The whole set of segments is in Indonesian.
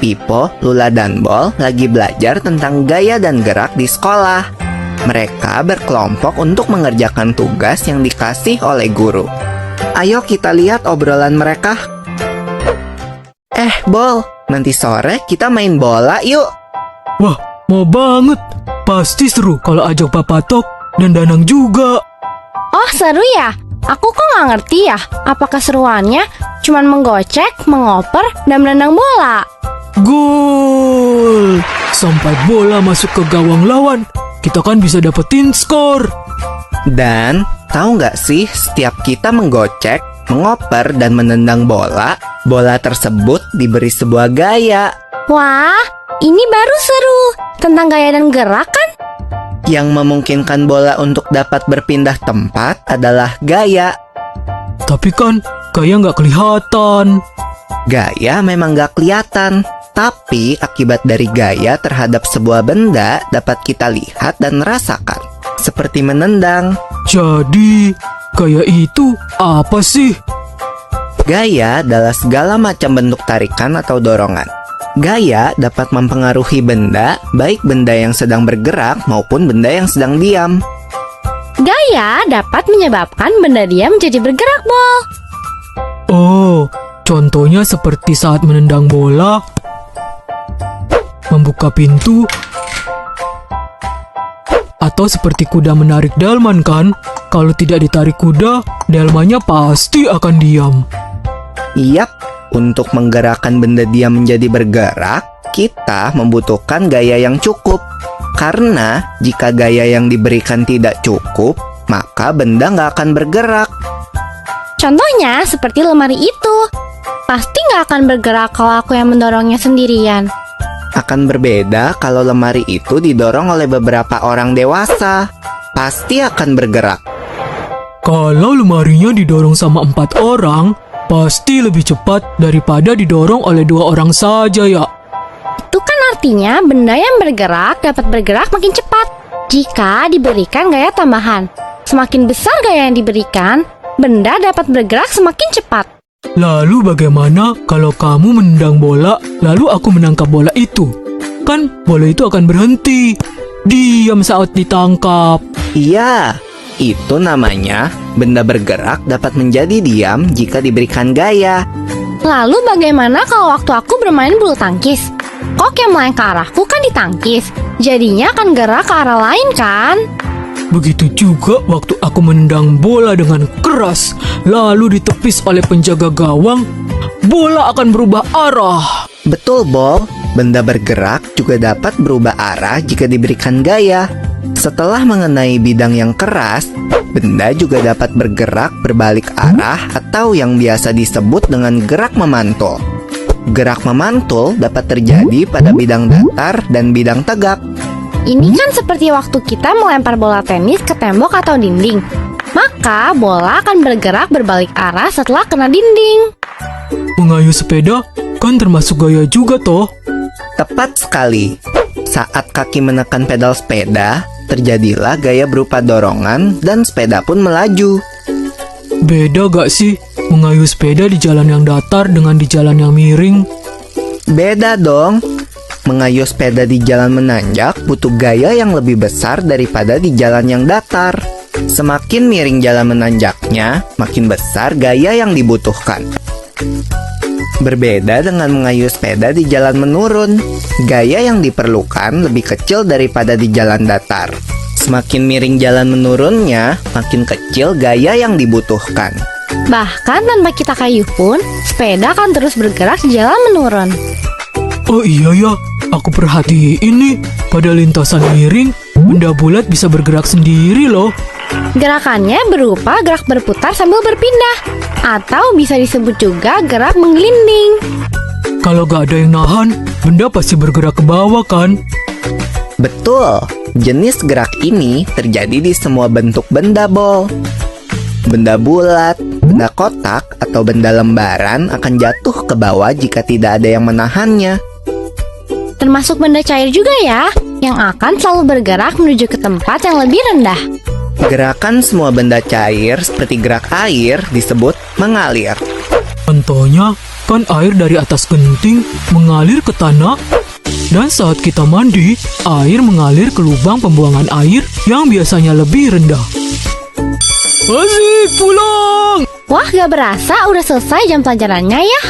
Pipo, Lula, dan Bol lagi belajar tentang gaya dan gerak di sekolah. Mereka berkelompok untuk mengerjakan tugas yang dikasih oleh guru. Ayo kita lihat obrolan mereka. Bol, nanti sore kita main bola yuk. Wah, mau banget. Pasti seru kalau ajak Papa Tok dan Danang juga. Oh, seru ya? Aku kok nggak ngerti ya. Apa keseruannya cuman menggocek, mengoper, dan menendang bola? Gol! Sampai bola masuk ke gawang lawan, kita kan bisa dapetin skor. Dan tahu nggak sih, setiap kita menggocek, mengoper, dan menendang bola, bola tersebut diberi sebuah gaya. Wah, ini baru seru. Tentang gaya dan gerak kan? Yang memungkinkan bola untuk dapat berpindah tempat adalah gaya. Tapi kan gaya nggak kelihatan. Gaya memang nggak kelihatan, tapi akibat dari gaya terhadap sebuah benda dapat kita lihat dan rasakan. Seperti menendang. Jadi, gaya itu apa sih? Gaya adalah segala macam bentuk tarikan atau dorongan. Gaya dapat mempengaruhi benda, baik benda yang sedang bergerak maupun benda yang sedang diam. Gaya dapat menyebabkan benda diam menjadi bergerak, Bol. Oh, contohnya seperti saat menendang bola, membuka pintu, atau seperti kuda menarik delman kan? Kalau tidak ditarik kuda, delmannya pasti akan diam. Yap, untuk menggerakkan benda diam menjadi bergerak, kita membutuhkan gaya yang cukup. Karena jika gaya yang diberikan tidak cukup, maka benda nggak akan bergerak. Contohnya seperti lemari itu. Pasti nggak akan bergerak kalau aku yang mendorongnya sendirian. Akan berbeda kalau lemari itu didorong oleh beberapa orang dewasa. Pasti akan bergerak. Kalau lemarinya didorong sama 4 orang, pasti lebih cepat daripada didorong oleh 2 orang saja ya. Itu kan artinya benda yang bergerak dapat bergerak makin cepat jika diberikan gaya tambahan. Semakin besar gaya yang diberikan, benda dapat bergerak semakin cepat. Lalu bagaimana kalau kamu menendang bola, lalu aku menangkap bola itu? Kan bola itu akan berhenti. Diam saat ditangkap. Iya, itu namanya benda bergerak dapat menjadi diam jika diberikan gaya. Lalu bagaimana kalau waktu aku bermain bulu tangkis? Kok yang melayang ke arahku kan ditangkis, jadinya akan gerak ke arah lain kan? Begitu juga waktu aku menendang bola dengan keras, lalu ditepis oleh penjaga gawang, bola akan berubah arah. Betul, Bol. Benda bergerak juga dapat berubah arah jika diberikan gaya. Setelah mengenai bidang yang keras, benda juga dapat bergerak berbalik arah atau yang biasa disebut dengan gerak memantul. Gerak memantul dapat terjadi pada bidang datar dan bidang tegak. Ini kan seperti waktu kita melempar bola tenis ke tembok atau dinding. Maka bola akan bergerak berbalik arah setelah kena dinding. Mengayuh sepeda kan termasuk gaya juga toh. Tepat sekali. Saat kaki menekan pedal sepeda, terjadilah gaya berupa dorongan dan sepeda pun melaju. Beda gak sih mengayuh sepeda di jalan yang datar dengan di jalan yang miring? Beda dong. Mengayuh sepeda di jalan menanjak butuh gaya yang lebih besar daripada di jalan yang datar. Semakin miring jalan menanjaknya, makin besar gaya yang dibutuhkan. Berbeda dengan mengayuh sepeda di jalan menurun. Gaya yang diperlukan lebih kecil daripada di jalan datar. Semakin miring jalan menurunnya, makin kecil gaya yang dibutuhkan. Bahkan tanpa kita kayuh pun, sepeda akan terus bergerak di jalan menurun. Oh iya ya, aku perhatiin nih, pada lintasan miring, benda bulat bisa bergerak sendiri loh. Gerakannya berupa gerak berputar sambil berpindah, atau bisa disebut juga gerak menggelinding. Kalau gak ada yang nahan, benda pasti bergerak ke bawah kan? Betul, jenis gerak ini terjadi di semua bentuk benda, Bol. Benda bulat, benda kotak, atau benda lembaran akan jatuh ke bawah jika tidak ada yang menahannya. Termasuk benda cair juga ya, yang akan selalu bergerak menuju ke tempat yang lebih rendah. Gerakan semua benda cair seperti gerak air disebut mengalir. Contohnya, menyebabkan air dari atas genting mengalir ke tanah, dan saat kita mandi, air mengalir ke lubang pembuangan air yang biasanya lebih rendah. Asik, pulang! Wah, gak berasa udah selesai jam pelajarannya ya.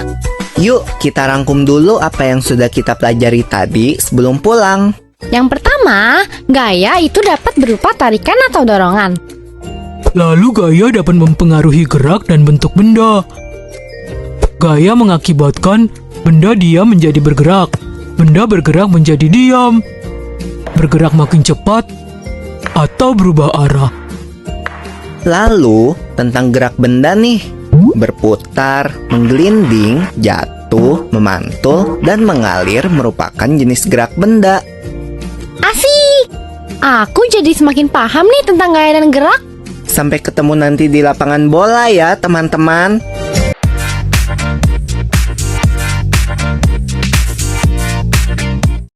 Yuk, kita rangkum dulu apa yang sudah kita pelajari tadi sebelum pulang. Yang pertama, gaya itu dapat berupa tarikan atau dorongan. Lalu gaya dapat mempengaruhi gerak dan bentuk benda. Gaya mengakibatkan benda diam menjadi bergerak, benda bergerak menjadi diam, bergerak makin cepat, atau berubah arah. Lalu, tentang gerak benda nih. Berputar, menggelinding, jatuh, memantul, dan mengalir merupakan jenis gerak benda. Asik! Aku jadi semakin paham nih tentang gaya dan gerak. Sampai ketemu nanti di lapangan bola ya, teman-teman.